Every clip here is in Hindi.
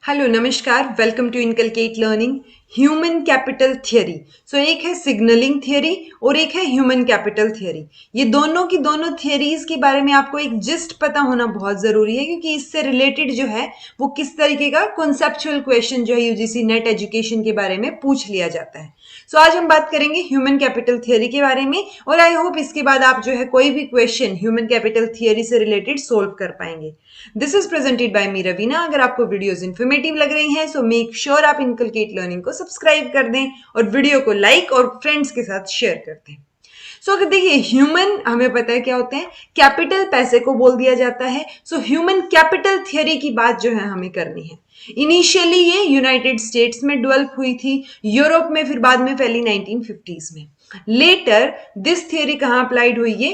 हेलो नमस्कार, welcome to inculcate learning human capital theory. So एक है सिग्नलिंग थियरी और एक है ह्यूमन कैपिटल थियरी। ये दोनों की दोनों थियरीज के बारे में आपको एक जिस्ट पता होना बहुत जरूरी है, क्योंकि इससे रिलेटेड जो है वो किस तरीके का कॉन्सेप्चुअल क्वेश्चन जो है यूजीसी नेट एजुकेशन के बारे में पूछ लिया जाता है। सो आज हम बात करेंगे ह्यूमन कैपिटल थियरी के बारे में, और आई होप इसके बाद आप जो है कोई भी क्वेश्चन ह्यूमन कैपिटल थियरी से रिलेटेड सोल्व कर पाएंगे। दिस इज प्रेजेंटेड बाय मी रवीना। अगर आपको वीडियोस इन्फॉर्मेटिव लग रही हैं सो मेक श्योर आप इनकलकेट लर्निंग को सब्सक्राइब कर दें और वीडियो को लाइक और फ्रेंड्स के साथ शेयर कर दें। सो अगर देखिए, ह्यूमन हमें पता है क्या होते हैं, कैपिटल पैसे को बोल दिया जाता है। सो ह्यूमन कैपिटल थियरी की बात जो है हमें करनी है। इनिशियली ये यूनाइटेड स्टेट्स में डेवलप हुई थी, यूरोप में, फिर बाद में फैली 1950s में। लेटर दिस थियरी कहां अप्लाइड हुई है,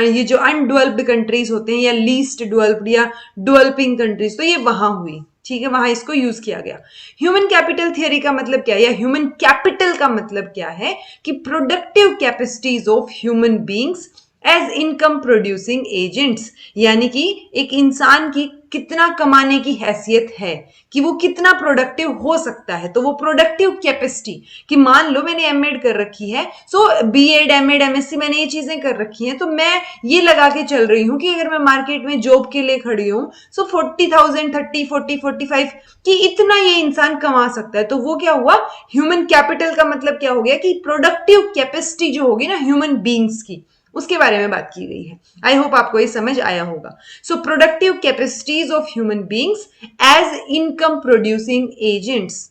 ये जो अनडेवलप्ड कंट्रीज होते हैं या लीस्ट डेवलप्ड या डेवलपिंग कंट्रीज, तो ये वहां हुई। ठीक है, वहां इसको यूज किया गया। ह्यूमन कैपिटल थियरी का मतलब क्या है, या ह्यूमन कैपिटल का मतलब क्या है कि productive capacities of human beings as income producing agents, यानी कि एक इंसान की कितना कमाने की हैसियत है, कि वो कितना प्रोडक्टिव हो सकता है। तो वो प्रोडक्टिव कैपेसिटी, कि मान लो मैंने एमएड कर रखी है, सो बीएड एमएड एमएससी मैंने ये चीजें कर रखी हैं, तो मैं ये लगा के चल रही हूं कि अगर मैं मार्केट में जॉब के लिए खड़ी हूं सो 40,000 30 40 45 कि इतना ये इंसान कमा सकता है। तो वो क्या हुआ, ह्यूमन कैपिटल का मतलब क्या हो गया कि प्रोडक्टिव कैपेसिटी जो होगी ना ह्यूमन बींग्स की, उसके बारे में बात की गई है। आई होप आपको ये समझ आया होगा। So productive capacities of human beings as income producing agents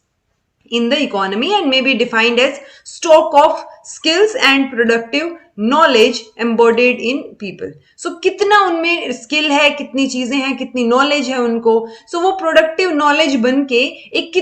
in the economy and may be defined as stock of skills and productive knowledge embodied in people. So कितना उनमें स्किल है, कितनी चीजें हैं, कितनी नॉलेज है उनको, सो वो प्रोडक्टिव नॉलेज बन के एक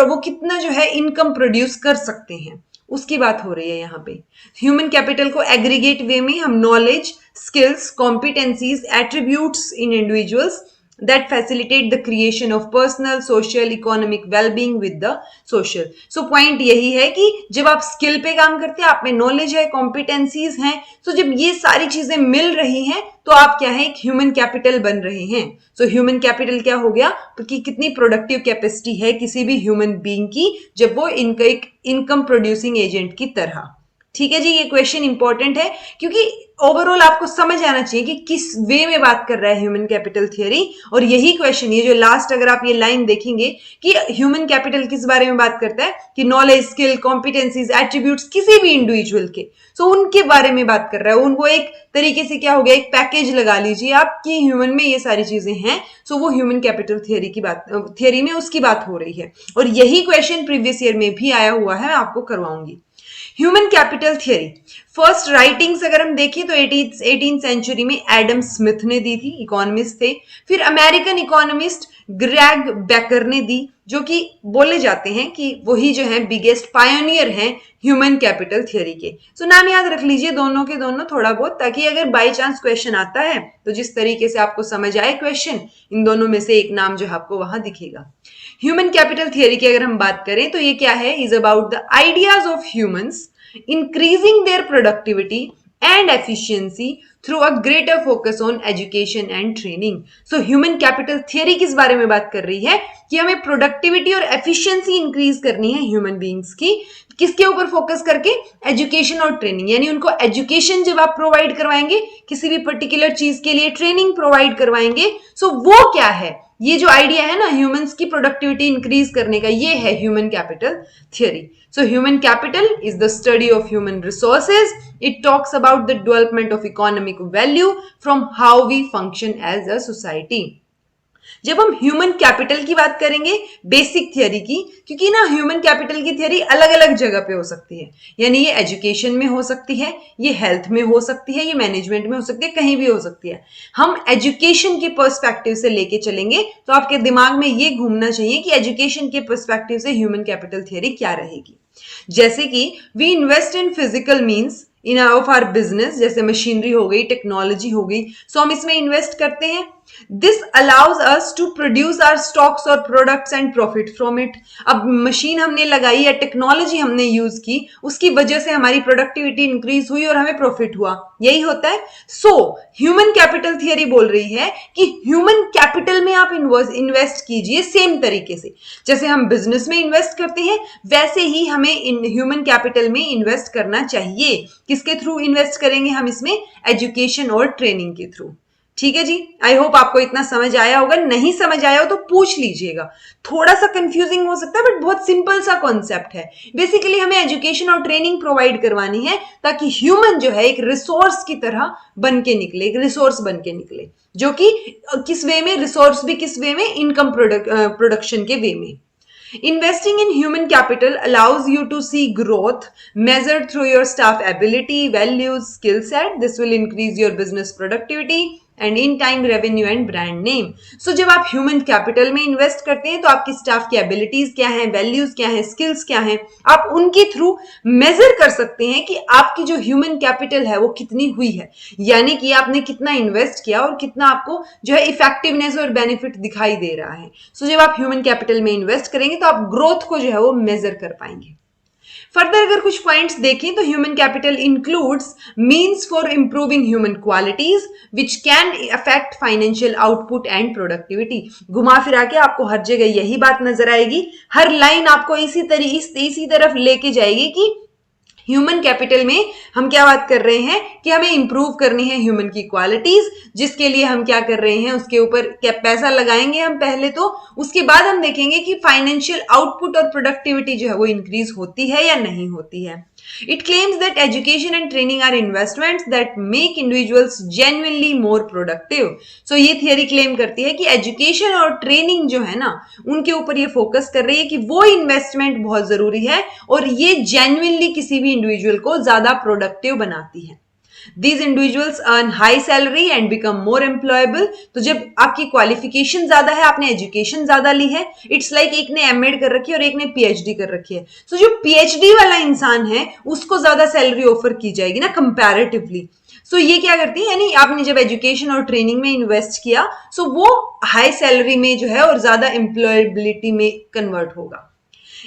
वो कितना जो है इनकम प्रोड्यूस कर सकते हैं, उसकी बात हो रही है यहाँ पे। ह्यूमन कैपिटल को एग्रीगेट वे में हम knowledge, skills, competencies, attributes in individuals that facilitate the creation of personal, social, economic well-being with the social. So point यही है कि जब आप स्किल पे काम करते हैं, आप में नॉलेज है, कॉम्पिटेंसीज हैं, तो जब ये सारी चीजें मिल रही हैं तो आप क्या है, एक ह्यूमन कैपिटल बन रहे हैं। सो ह्यूमन कैपिटल क्या हो गया कि कितनी प्रोडक्टिव कैपेसिटी है किसी भी ह्यूमन बीइंग की, जब वो एक इनकम प्रोड्यूसिंग एजेंट की तरह। ठीक है जी, ये क्वेश्चन इंपॉर्टेंट है क्योंकि ओवरऑल आपको समझ आना चाहिए कि किस वे में बात कर रहा है ह्यूमन कैपिटल थियरी। और यही क्वेश्चन, ये जो लास्ट अगर आप ये लाइन देखेंगे कि ह्यूमन कैपिटल किस बारे में बात करता है, कि नॉलेज, स्किल, कॉम्पिटेंसीज, एट्रीब्यूट्स किसी भी इंडिविजुअल के, सो उनके बारे में बात कर रहा है। उनको एक तरीके से क्या हो गया, एक पैकेज लगा लीजिए आप कि ह्यूमन में ये सारी चीजें हैं, सो वो ह्यूमन कैपिटल थियरी की बात, थियरी में उसकी बात हो रही है। और यही क्वेश्चन प्रीवियस ईयर में भी आया हुआ है, मैं आपको करवाऊंगी। Human capital theory first writings अगर हम देखें तो 18th सेंचुरी में एडम स्मिथ ने दी थी, इकोनॉमिस्ट थे। फिर अमेरिकन इकोनॉमिस्ट ग्रेग बेकर ने दी, जो कि बोले जाते हैं कि वही जो है बिगेस्ट पायोनियर हैं ह्यूमन कैपिटल थियरी के। सो नाम याद रख लीजिए दोनों के दोनों थोड़ा बहुत, ताकि अगर बाय चांस क्वेश्चन आता है तो जिस तरीके से आपको समझ आए क्वेश्चन, इन दोनों में से एक नाम जो है आपको वहां दिखेगा। ह्यूमन कैपिटल थियरी की अगर हम बात करें तो ये क्या है, is about the ideas of humans increasing their productivity and efficiency through a greater focus on education and training. So human capital theory किस बारे में बात कर रही है कि हमें प्रोडक्टिविटी और एफिशिएंसी इंक्रीज करनी है ह्यूमन बीइंग्स की, किसके ऊपर फोकस करके, एजुकेशन और ट्रेनिंग। यानी उनको एजुकेशन जब आप प्रोवाइड करवाएंगे, किसी भी पर्टिकुलर चीज के लिए ट्रेनिंग प्रोवाइड करवाएंगे, सो वो क्या है, ये जो आइडिया है ना ह्यूमंस की प्रोडक्टिविटी इंक्रीज करने का, ये है human capital theory. So human capital is the study of human resources. It talks about the development of economic value from how we function as a society. जब हम ह्यूमन कैपिटल की बात करेंगे बेसिक थियरी की, क्योंकि ना ह्यूमन कैपिटल की थियरी अलग अलग जगह पे हो सकती है, यानी ये एजुकेशन में हो सकती है, ये हेल्थ में हो सकती है, ये मैनेजमेंट में हो सकती है, कहीं भी हो सकती है। हम एजुकेशन के पर्सपेक्टिव से लेके चलेंगे तो आपके दिमाग में ये घूमना चाहिए कि एजुकेशन के पर्सपेक्टिव से ह्यूमन कैपिटल थियरी क्या रहेगी। जैसे कि we invest in physical means in of our business, जैसे मशीनरी हो गई, टेक्नोलॉजी हो गई, सो हम इसमें इन्वेस्ट करते हैं। This allows us to produce our stocks और products and profit from it. अब मशीन हमने लगाई या टेक्नोलॉजी हमने यूज की, उसकी वजह से हमारी प्रोडक्टिविटी इंक्रीज हुई और हमें प्रॉफिट हुआ, यही होता है। सो ह्यूमन कैपिटल थियरी बोल रही है कि ह्यूमन कैपिटल में आप इन्वेस्ट कीजिए सेम तरीके से जैसे हम बिजनेस में इन्वेस्ट करते हैं, वैसे ही हमें ह्यूमन कैपिटल में इन्वेस्ट करना चाहिए। किसके थ्रू इन्वेस्ट करेंगे हम इसमें? एजुकेशन और ट्रेनिंग के थ्रू। ठीक है जी, आई होप आपको इतना समझ आया होगा। नहीं समझ आया हो तो पूछ लीजिएगा, थोड़ा सा कंफ्यूजिंग हो सकता है बट बहुत सिंपल सा कॉन्सेप्ट है। बेसिकली हमें एजुकेशन और ट्रेनिंग प्रोवाइड करवानी है ताकि ह्यूमन जो है एक रिसोर्स की तरह बन के निकले, एक रिसोर्स बन के निकले, जो कि किस वे में, रिसोर्स भी किस वे में, इनकम प्रोडक्शन के वे में। Investing in human capital allows you to see growth measured through your staff ability, values, skill set. This will increase your business productivity and in time revenue and brand name. So जब आप human capital में invest करते हैं तो आपकी staff की abilities क्या हैं, values क्या हैं, skills क्या हैं, आप उनके through measure कर सकते हैं कि आपकी जो human capital है वो कितनी हुई है, यानी कि आपने कितना invest किया और कितना आपको जो है effectiveness और benefit दिखाई दे रहा है। So जब आप human capital में invest करेंगे तो आप growth को जो है वो measure कर पाएंगे। फर्दर अगर कुछ पॉइंट्स देखें तो human capital includes means for improving human qualities which can affect financial output and productivity. घुमा फिरा के आपको हर जगह यही बात नजर आएगी, हर लाइन आपको इसी तरफ लेके जाएगी कि ह्यूमन कैपिटल में हम क्या बात कर रहे हैं कि हमें इंप्रूव करनी है ह्यूमन की क्वालिटीज, जिसके लिए हम क्या कर रहे हैं, उसके ऊपर क्या पैसा लगाएंगे हम पहले तो, उसके बाद हम देखेंगे कि फाइनेंशियल आउटपुट और प्रोडक्टिविटी जो है वो इंक्रीज होती है या नहीं होती है। It claims that education and training are investments that make individuals genuinely more productive. So ये थियरी क्लेम करती है कि एजुकेशन और ट्रेनिंग जो है ना, उनके ऊपर ये फोकस कर रही है कि वो इन्वेस्टमेंट बहुत जरूरी है और ये जेन्युइनली किसी भी इंडिविजुअल को ज्यादा प्रोडक्टिव बनाती है। These individuals earn high salary and become more employable. तो जब आपकी क्वालिफिकेशन ज्यादा है, आपने एजुकेशन ज्यादा ली है, इट्स लाइक एक ने एमएड कर रखी है और एक ने पीएचडी कर रखी है, तो जो पीएचडी वाला इंसान है उसको ज्यादा सैलरी ऑफर की जाएगी ना कंपैरेटिवली। सो ये क्या करती है, यानी आपने जब एजुकेशन और ट्रेनिंग में इन्वेस्ट किया सो वो हाई सैलरी में जो है और ज्यादा एम्प्लॉयबिलिटी में कन्वर्ट होगा।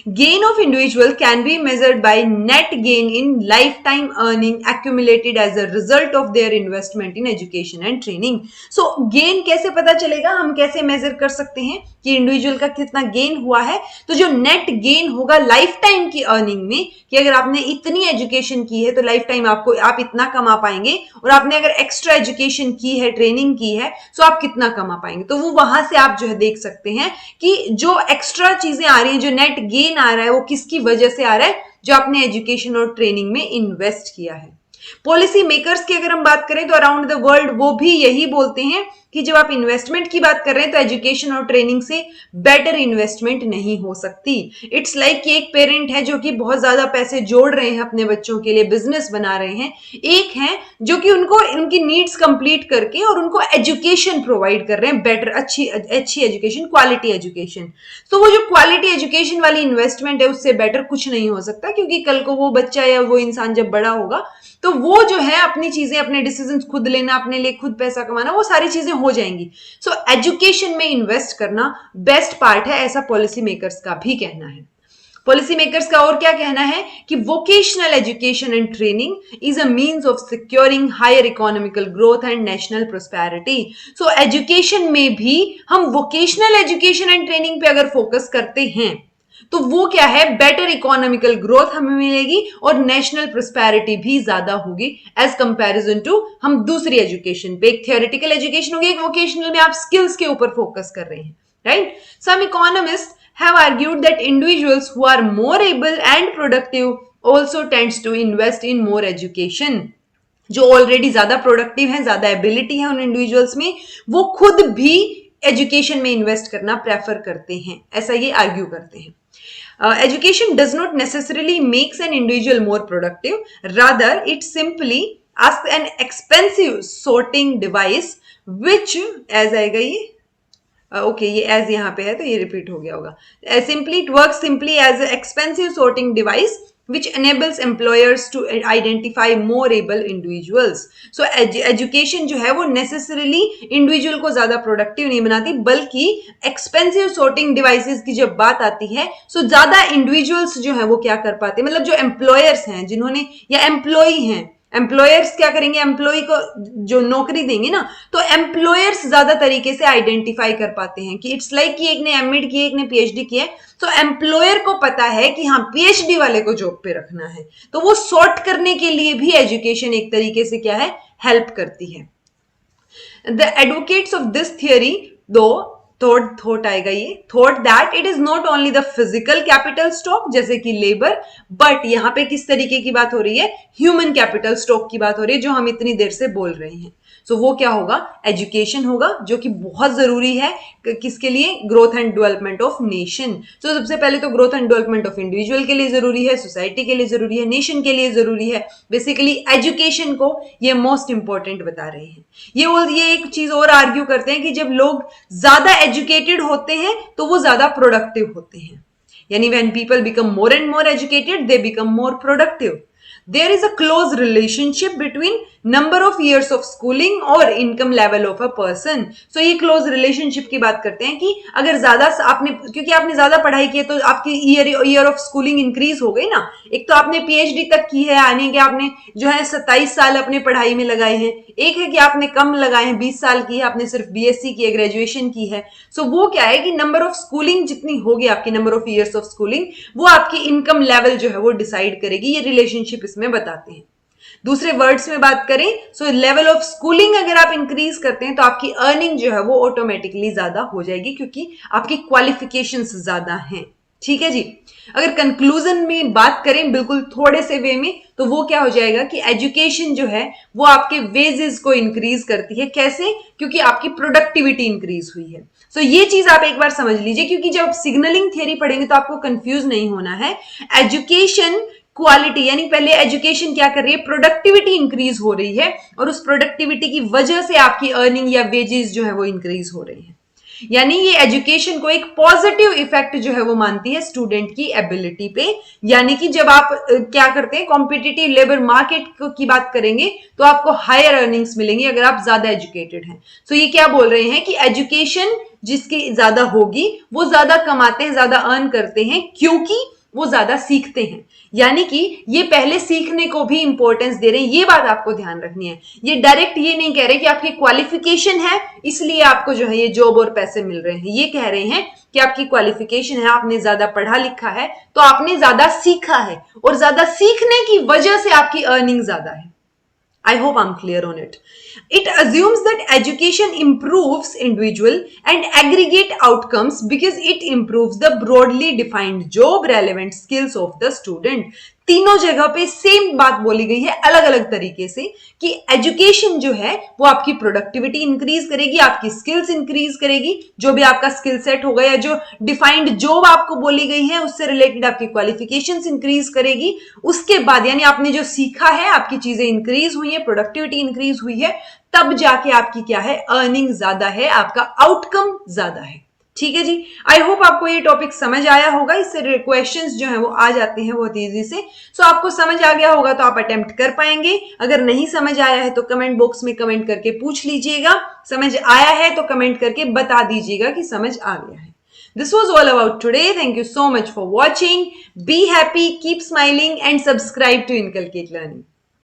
Gain of individual can be measured by net gain in lifetime earning accumulated as a result of their investment in education and training. So gain कैसे पता चलेगा, हम कैसे measure कर सकते हैं कि इंडिविजुअल का कितना गेन हुआ है? तो जो नेट गेन होगा लाइफ टाइम की अर्निंग में, कि अगर आपने इतनी एजुकेशन की है तो लाइफ टाइम आप इतना कमा पाएंगे, और आपने अगर एक्स्ट्रा एजुकेशन की है, ट्रेनिंग की है, तो आप कितना कमा पाएंगे। तो वो वहां से आप जो है देख सकते हैं कि जो एक्स्ट्रा चीजें आ रही है, जो नेट गेन आ रहा है, वो किसकी वजह से आ रहा है? जो आपने एजुकेशन और ट्रेनिंग में इन्वेस्ट किया है। पॉलिसी मेकर्स की अगर हम बात करें तो अराउंड द वर्ल्ड वो भी यही बोलते हैं कि जब आप इन्वेस्टमेंट की बात कर रहे हैं तो एजुकेशन और ट्रेनिंग से बेटर इन्वेस्टमेंट नहीं हो सकती। इट्स लाइक कि एक पेरेंट है जो कि बहुत ज्यादा पैसे जोड़ रहे हैं अपने बच्चों के लिए, बिजनेस बना रहे हैं, एक है जो कि उनको उनकी नीड्स कंप्लीट करके और उनको एजुकेशन प्रोवाइड कर रहे हैं, बेटर अच्छी एजुकेशन, क्वालिटी एजुकेशन। तो वो जो क्वालिटी एजुकेशन वाली इन्वेस्टमेंट है उससे बेटर कुछ नहीं हो सकता, क्योंकि कल को वो बच्चा या वो इंसान जब बड़ा होगा तो वो जो है अपनी चीजें, अपने डिसीजंस खुद लेना, अपने लिए खुद पैसा कमाना, वो सारी चीजें हो जाएंगी। सो एजुकेशन में इन्वेस्ट करना बेस्ट पार्ट है, ऐसा पॉलिसी मेकर्स का भी कहना है। पॉलिसी मेकर्स का और क्या कहना है कि vocational education and training is a means of securing higher economical growth and national prosperity. So education में भी हम वोकेशनल एजुकेशन एंड ट्रेनिंग पे अगर फोकस करते हैं तो वो क्या है, बेटर इकोनॉमिकल ग्रोथ हमें मिलेगी और नेशनल प्रोस्पेरिटी भी ज्यादा होगी एज कंपैरिजन टू हम दूसरी एजुकेशन पे। एक थियोरेटिकल एजुकेशन होगी, एक वोकेशनल में आप स्किल्स के ऊपर फोकस कर रहे हैं, right. Some economist have argued that individuals who are more able and productive also tends to invest in more education. जो ऑलरेडी ज्यादा प्रोडक्टिव हैं, ज्यादा एबिलिटी है उन इंडिविजुअल्स में, वो खुद भी एजुकेशन में इन्वेस्ट करना प्रेफर करते हैं, ऐसा ये आर्ग्यू करते हैं। Education does not necessarily makes an individual more productive. Rather, it simply asks an expensive sorting device, which as आएगा ये ओके ये एज यहाँ पे है तो ये रिपीट हो गया होगा। Simply it work simply as expensive sorting device which enables employers to identify more able individuals. So education जो है वो necessarily individual को ज्यादा productive नहीं बनाती, बल्कि expensive sorting devices की जब बात आती है, so ज्यादा individuals जो है वो क्या कर पाते हैं, मतलब जो employers हैं जिन्होंने या employee हैं, एम्प्लॉयर्स क्या करेंगे, एम्प्लॉय को जो नौकरी देंगे ना, तो एम्प्लॉयर्स ज्यादा तरीके से आइडेंटिफाई कर पाते हैं कि इट्स लाइक कि एक ने एमएड की, एक ने पीएचडी की है, तो एम्प्लॉयर को पता है कि हाँ पीएचडी वाले को जॉब पे रखना है, तो वो सॉर्ट करने के लिए भी एजुकेशन एक तरीके से क्या है, हेल्प करती है. The advocates of this theory दो थॉट आएगा, ये thought that it is not only the physical capital stock जैसे कि लेबर, बट यहां पे किस तरीके की बात हो रही है, ह्यूमन कैपिटल स्टॉक की बात हो रही है, जो हम इतनी देर से बोल रहे हैं. सो वो क्या होगा, एजुकेशन होगा, जो कि बहुत जरूरी है किसके लिए, growth and development of nation. So सबसे पहले तो growth and development of individual के लिए जरूरी है, सोसाइटी के लिए जरूरी है, नेशन के लिए जरूरी है. बेसिकली एजुकेशन को ये मोस्ट इंपॉर्टेंट बता रहे हैं. ये एक चीज और आर्ग्यू करते हैं कि जब लोग ज्यादा एजुकेटेड होते हैं तो वो ज्यादा प्रोडक्टिव होते हैं, यानी when people become more and more educated they become more productive. There is a close relationship between number of years of schooling और income level of a person. So ये close relationship की बात करते हैं कि अगर ज्यादा आपने, क्योंकि आपने ज्यादा पढ़ाई की है तो आपकी ईयर ऑफ स्कूलिंग इंक्रीज हो गई ना. एक तो आपने पीएचडी तक की है, यानी कि आपने जो है 27 साल अपने पढ़ाई में लगाए हैं. एक है कि आपने कम लगाए हैं, 20 साल की है, आपने सिर्फ बीएससी की है, ग्रेजुएशन की है. सो वो क्या है कि नंबर ऑफ स्कूलिंग जितनी होगी, आपकी number of years of schooling, वो आपकी इनकम लेवल जो है वो डिसाइड करेगी. ये रिलेशनशिप में बताते हैं. दूसरे वर्ड्स में बात करें, सो लेवल ऑफ स्कूलिंग अगर आप इंक्रीज करते हैं तो आपकी अर्निंग जो है वो ऑटोमेटिकली ज्यादा हो जाएगी, क्योंकि आपकी क्वालिफिकेशंस ज्यादा हैं. ठीक है जी. अगर कंक्लूजन में बात करें बिल्कुल थोड़े से वे में, तो वो क्या हो जाएगा कि एजुकेशन जो है वो आपके वेजेस को इंक्रीज करती है. कैसे? क्योंकि आपकी प्रोडक्टिविटी इंक्रीज हुई है. सो ये चीज आप एक बार समझ लीजिए, क्योंकि जब सिग्नलिंग थियरी पढ़ेंगे तो आपको कंफ्यूज नहीं होना है. एजुकेशन क्वालिटी, यानी पहले एजुकेशन क्या कर रही है, प्रोडक्टिविटी इंक्रीज हो रही है, और उस प्रोडक्टिविटी की वजह से आपकी अर्निंग या वेजेस जो है वो इंक्रीज हो रही है. यानी ये एजुकेशन को एक पॉजिटिव इफेक्ट जो है वो मानती है स्टूडेंट की एबिलिटी पे. यानी कि जब आप क्या करते हैं, कॉम्पिटिटिव लेबर मार्केट की बात करेंगे तो आपको हायर अर्निंग्स मिलेंगी अगर आप ज्यादा एजुकेटेड हैं. सो ये क्या बोल रहे हैं कि एजुकेशन जिसकी ज्यादा होगी वो ज्यादा कमाते हैं, ज्यादा अर्न करते हैं, क्योंकि वो ज्यादा सीखते हैं. यानी कि ये पहले सीखने को भी इंपॉर्टेंस दे रहे हैं. ये बात आपको ध्यान रखनी है. ये डायरेक्ट ये नहीं कह रहे कि आपकी क्वालिफिकेशन है इसलिए आपको जो है ये जॉब और पैसे मिल रहे हैं. ये कह रहे हैं कि आपकी क्वालिफिकेशन है, आपने ज्यादा पढ़ा लिखा है, तो आपने ज्यादा सीखा है, और ज्यादा सीखने की वजह से आपकी अर्निंग ज्यादा है. I hope I'm clear on it. It assumes that education improves individual and aggregate outcomes because it improves the broadly defined job relevant skills of the student. तीनों जगह पे सेम बात बोली गई है अलग अलग तरीके से कि एजुकेशन जो है वो आपकी प्रोडक्टिविटी इंक्रीज करेगी, आपकी स्किल्स इंक्रीज करेगी, जो भी आपका स्किल सेट होगा या जो डिफाइंड जॉब आपको बोली गई है उससे रिलेटेड आपकी क्वालिफिकेशंस इंक्रीज करेगी. उसके बाद यानी आपने जो सीखा है, आपकी चीजें इंक्रीज हुई है, प्रोडक्टिविटी इंक्रीज हुई है, तब जाके आपकी क्या है, अर्निंग ज्यादा है, आपका आउटकम ज्यादा है. ठीक है जी. आई होप आपको ये टॉपिक समझ आया होगा. इससे क्वेश्चंस जो है वो आ जाते हैं बहुत इजी से. सो आपको समझ आ गया होगा तो आप अटेम्प्ट कर पाएंगे. अगर नहीं समझ आया है तो कमेंट बॉक्स में कमेंट करके पूछ लीजिएगा. समझ आया है तो कमेंट करके बता दीजिएगा कि समझ आ गया है. This was all about today. Thank you so much for watching. Be happy, keep smiling and subscribe to Inculcate Learning.